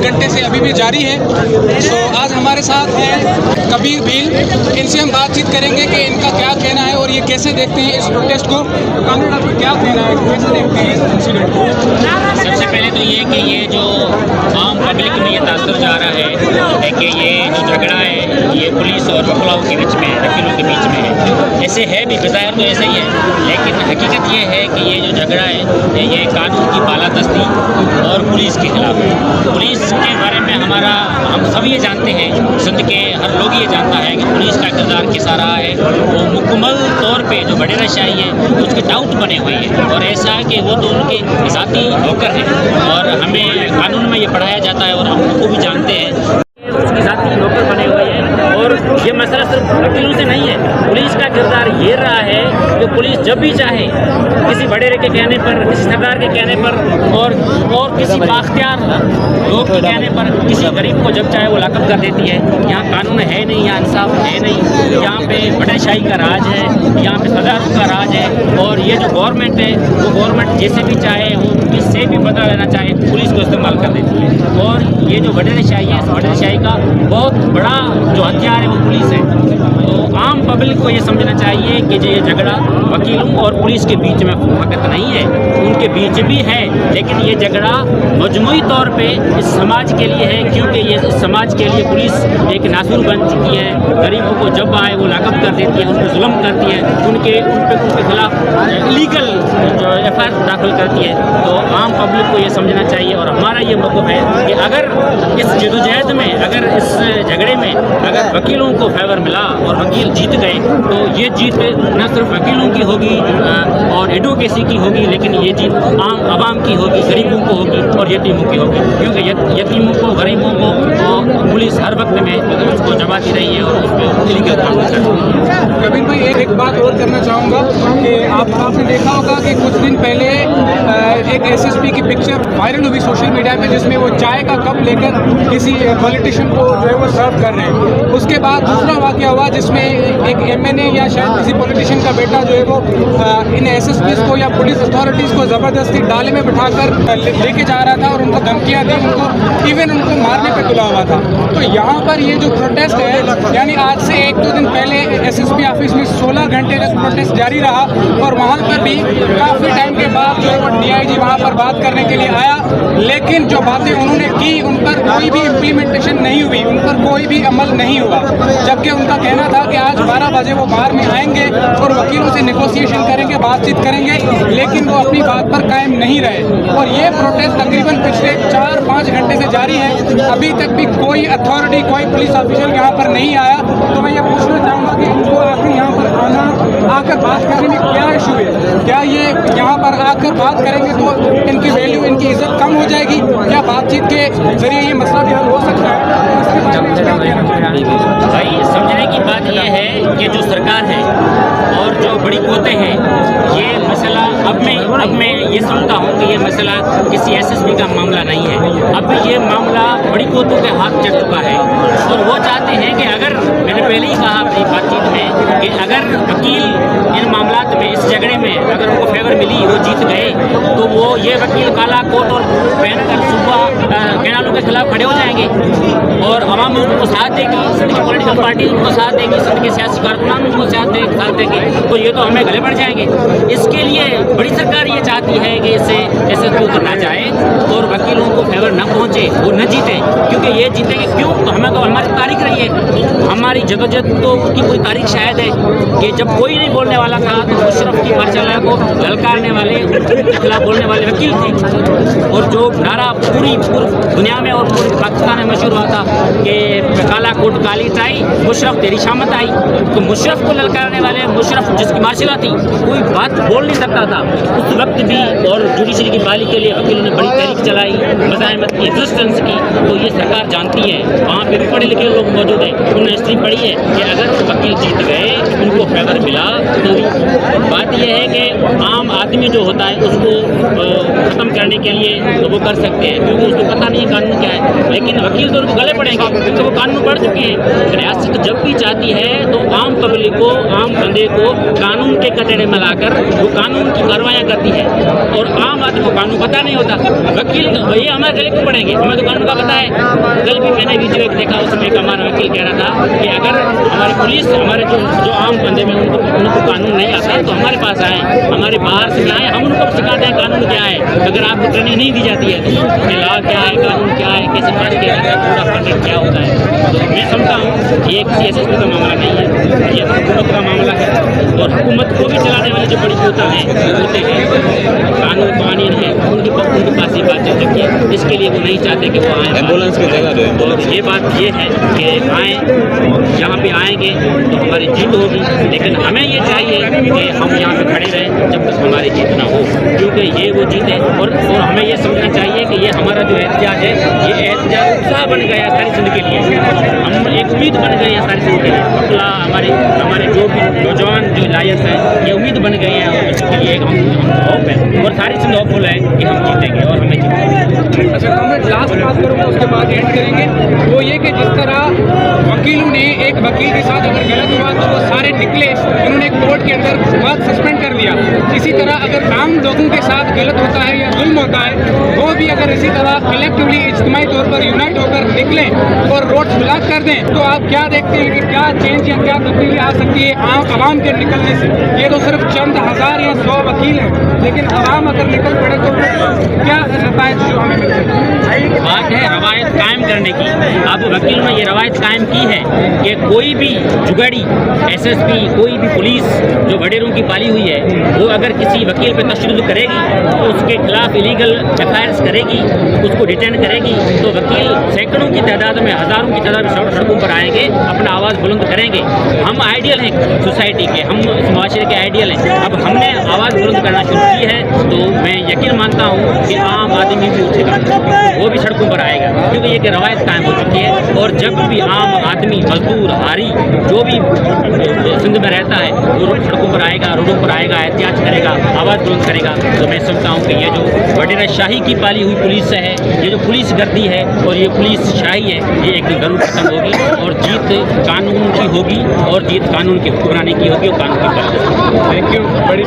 घंटे से अभी भी जारी है। तो आज हमारे साथ हैं कबीर भील, इनसे हम बातचीत करेंगे कि इनका क्या कहना है और ये कैसे देखते हैं इस प्रोटेस्ट को। कानून आपको क्या कहना है, कैसे देखते हैं इस इंसिडेंट को? सबसे पहले तो ये कि ये जो आम पब्लिक में ये तासर जा रहा है कि ये जो झगड़ा है ये पुलिस और वकीलों के बीच में, वकीलों के बीच में है। ऐसे है भी, बज़ाहिर तो ऐसे ही है, लेकिन हकीकत ये है कि ये जो झगड़ा है ये कानून की बालादस्ती और पुलिस के खिलाफ है। पुलिस के बारे में हम सब ये जानते हैं, सिंध के हर लोग ये जानता है कि पुलिस का किरदार कैसा रहा है। वो मुकम्मल तौर पे जो बडेराशाही है उसके डाउट बने हुए हैं, और ऐसा है कि वो तो उनके ज़ाती नौकर हैं, और हमें कानून में ये पढ़ाया जाता है और हम उनको भी जानते हैं उसके ज़ाती नौकर बने हुए हैं। और ये मसला सिर्फ वकीलों से नहीं है, पुलिस का किरदार ये रहा है कि पुलिस जब भी चाहे किसी बड़ेरे के कहने पर, किसी सरदार के कहने पर और किसी बाख्तियार लोग के कहने पर किसी गरीब को जब चाहे वो लाकअप कर देती है। यहाँ कानून है नहीं, यहाँ इंसाफ है नहीं, यहाँ पे बड़ेशाही का राज है, यहाँ पे सदारत का राज है। और ये जो गवर्नमेंट है वो गवर्नमेंट जैसे भी चाहे वो किससे भी बदला लेना चाहे पुलिस को इस्तेमाल कर देती है। और ये जो बडेराशाही है, इस बडेराशाही का बहुत बड़ा जो हथियार है वो पुलिस है। तो आम पब्लिक को ये समझना चाहिए कि जो ये झगड़ा वकीलों और पुलिस के बीच में फकत नहीं है, उनके बीच भी है, लेकिन ये झगड़ा मजमूई तौर पे इस समाज के लिए है, क्योंकि ये इस समाज के लिए पुलिस एक नासूर बन चुकी है। गरीबों को जब आए वो लाकअप कर देती है, उनको जुल्म करती है, उनके खिलाफ इलीगल जो एफआईआर दाखिल करती है। तो आम पब्लिक को ये समझना चाहिए, और हमारा ये मौक़िफ़ है कि अगर इस जदोजहद में, अगर इस झगड़े में अगर वकीलों को फेवर मिला और वकील जीत गए, तो ये जीत न सिर्फ वकीलों की होगी और एडवोकेसी की होगी, लेकिन ये जीत आम आवाम की होगी, गरीबों को होगी और यतीमों की होगी। क्योंकि यतीमों को, गरीबों को तो पुलिस हर वक्त में उसको जमाती रही है और उस पर इलीगल काम कर रही है। कबीर भाई, एक बात और करना चाहूँगा कि आपने देखा होगा कि कुछ दिन पहले एक एसएसपी की पिक्चर वायरल हुई सोशल मीडिया पे, जिसमें वो चाय का कप लेकर किसी पॉलिटिशियन को जो है वो सर्व कर रहे हैं। उसके बाद दूसरा वाक़या हुआ जिसमें एक एमएनए या शायद किसी पॉलिटिशियन का बेटा जो है वो इन एसएसपीज़ को या पुलिस अथॉरिटीज़ को ज़बरदस्ती डाले में बिठाकर लेके जा रहा था और उनको धमकियाँ दी, उनको मारने पर तुला हुआ था। तो यहाँ पर ये जो प्रोटेस्ट है, यानी आज से 1-2 दिन पहले एसएसपी ऑफिस में 16 घंटे तक प्रोटेस्ट जारी रहा, और वहाँ पर भी काफ़ी टाइम के बाद जो है वो डीआईजी वहाँ पर बात करने के लिए आया, लेकिन जो बातें उन्होंने की उन पर कोई भी इम्प्लीमेंटेशन नहीं हुई, उन पर कोई भी अमल नहीं हुआ। जबकि उनका कहना था कि आज 12 बजे वो बाहर में आएंगे और वकीलों से नेगोशिएशन करेंगे, बातचीत करेंगे, लेकिन वो अपनी बात पर कायम नहीं रहे। और ये प्रोटेस्ट तकरीबन पिछले 4-5 घंटे से जारी है, अभी तक भी कोई अथॉरिटी, कोई पुलिस ऑफिसर यहाँ पर नहीं आया। तो मैं ये पूछना चाहूँगा कि इनको आखिर यहाँ पर आकर बात करने में क्या इशू है? क्या ये यहाँ पर आकर बात करेंगे तो इनकी वैल्यू, इनकी इज्जत कम हो जाएगी, या बातचीत के जरिए ये मसला भी हल हो सकता है? भाई, समझने की बात यह है कि जो सरकार है और जो बड़ी कोते हैं, ये मसला अब मैं ये समझता हूँ कि ये मसला किसी एसएसपी का मामला नहीं है। अब ये मामला बड़ी कोतों के हाथ चढ़ चुका है, और वो चाहते हैं कि अगर, मैंने पहले ही कहा अपनी बातचीत में कि अगर वकील इन मामलात में, इस झगड़े में अगर उनको फेवर मिली, वो जीत गए, तो वो ये वकील काला कोट और पहनकर सुबह कैनालों के खिलाफ खड़े हो जाएंगे, और आवाम उनको साथ देगी, सिंध की पॉलिटिकल पार्टी उनको साथ देगी, सिंध के सियासी कारकुनान उनको साथ देंगे, तो ये तो हमें गले बढ़ जाएंगे। इसके लिए बड़ी सरकार ये चाहती है कि इससे एसएसपी को ना जाए और वकीलों को फेवर ना पहुँचे, वो न जीते। क्योंकि ये जीतेंगे क्यों? तो हमें तो हमारी तारीख रही है, हमारी जदोजहद तो की कोई तारीख शायद है कि जब कोई नहीं बोलने वाला था तो मुशर्रफ की मार्शल को ललकारने वाले, उनके खिलाफ बोलने वाले वकील थे। और जो नारा पूरी दुनिया में और पूरे पाकिस्तान में मशहूर हुआ था कि काला कोट काली टाई, मुशर्रफ तेरी शामत आई, तो मुशर्रफ को ललकारने वाले, मुशर्रफ जिसकी मार्शल थी, कोई बात बोल नहीं सकता था उस वक्त भी। और जुडिशरी की बहाली के लिए वकीलों ने बड़ी तहरीक चलाई, मज़ाहमत की, रेजिस्टेंस की। तो ये सरकार जानती है, वहाँ पे भी पढ़े लिखे लोग मौजूद हैं, उन्होंने हिस्ट्री पढ़ी है कि अगर वकील जीत गए, उनको फेवर मिला, तो बात यह है कि आम आदमी जो होता है उसको ख़त्म करने के लिए तो वो कर सकते हैं, क्योंकि उसको पता नहीं है कानून क्या है। लेकिन वकील तो उनको गले पड़ेंगे क्योंकि वो कानून पढ़ चुके हैं। रियासत जब भी चाहती है तो आम पब्लिक को, आम बंदे को कानून के कटघरे में लाकर वो कानून की कार्रवाइयाँ करती है, और आम आदमी को कानून पता नहीं होता। वकील ये हमारे गले क्यों पड़ेंगे, हमें तो कानून का पता है। कल भी मैंने वीडियो एक देखा, उसमें एक हमारा वकील कह रहा था कि अगर हमारी पुलिस, हमारे जो आम बंदे में उनको कानून नहीं आता तो हमारे पास आए, हमारे बाहर से आए, हम उनको सिखाते हैं कानून क्या है। अगर आपको ट्रेनिंग नहीं दी जाती है तो लॉ क्या है, कानून क्या है, कैसे पास किया जाता है, पूरा कंटेंट क्या होता है। तो मैं समझता हूँ ये किसी SSP का मामला नहीं है, ये हुकूमत का मामला है। और हुकूमत को भी चलाने वाले जो बड़ी होते हैं कानून कानून है, उनके पास ये बात चल चुकी है। इसके लिए वो नहीं चाहते कि वो आए एम्बुलेंस की जगह दो। और ये बात ये है कि आए, यहाँ पे आएंगे तो हमारी जीत होगी, लेकिन हमें ये चाहिए कि हम यहाँ पे खड़े रहें जब तक हमारी जीत ना हो, क्योंकि ये वो जीत है। और हमें ये समझना चाहिए कि ये हमारा जो एहतजाज है, ये एहतजाज उत्साह बन गया सारी सिंध के लिए, हम एक उम्मीद बन गई है सारी सिंध के लिए। अगला हमारे जो भी नौजवान जो लायक हैं, ये उम्मीद बन गए हैं, और इसके लिए हम होप है, और सारी सिंध होपफुल है कि हम जीतेंगे और हमें जीतेंगे। अच्छा, मैं लास्ट बात करूँगा, उसके बाद एंड करेंगे। वो ये कि जिस तरह वकीलों ने एक वकील के साथ अगर गलत हुआ तो वो सारे निकले, उन्होंने कोर्ट के अंदर बात सस्पेंड कर दिया। इसी तरह अगर आम लोगों के साथ गलत होता है या जुल्म होता है, वो भी अगर इसी तरह कलेक्टिवली इज्तिमाई तौर पर यूनाइट होकर निकलें और रोड ब्लॉक कर दें, तो आप क्या देखते हैं कि क्या चेंज या क्या तब्दीली आ सकती है आवाम के निकलने से? ये तो सिर्फ चंद हज़ार या 100 वकील हैं, लेकिन आवाम अगर निकल पड़े तो क्या नताइज जो हमें मिलते हैं? बात है रवायत कायम करने की। अब वकीलों ने ये रवायत कायम की है कि कोई भी जुगाड़ी, SSP, कोई भी पुलिस जो वडेरों की पाली हुई है, वो अगर किसी वकील पे तशद्दुद करेगी तो उसके खिलाफ इलीगल FIRs करेगी, उसको डिटेन करेगी, तो वकील सैकड़ों की तादाद में, हज़ारों की तादाद में सड़कों पर आएंगे, अपना आवाज़ बुलंद करेंगे। हम आइडियल हैं सोसाइटी के, हम इस माशरे के आइडियल हैं। अब हमने आवाज़ बुलंद करना शुरू की है तो मैं यकीन मानता हूँ कि आम आदमी भी उठेगा, वो भी सड़कों पर आएगा, क्योंकि ये रवायत कायम हो चुकी है। और जब भी आम आदमी, मजदूर, हारी, जो भी सिंध में रहता है, वो सड़कों पर आएगा, रोडों पर आएगा, एहतियात करेगा, आवाज़ बुलंद करेगा। तो मैं समझता हूँ कि ये जो वडेरा शाही की पाली हुई पुलिस है, ये जो पुलिस गर्दी है और ये पुलिस शाही है, ये एक दिन ज़रूर खत्म होगी और जीत कानून की होगी, और जीत कानून की हुक्मरानी की होगी और कानून की पाली। थैंक यू, बड़ी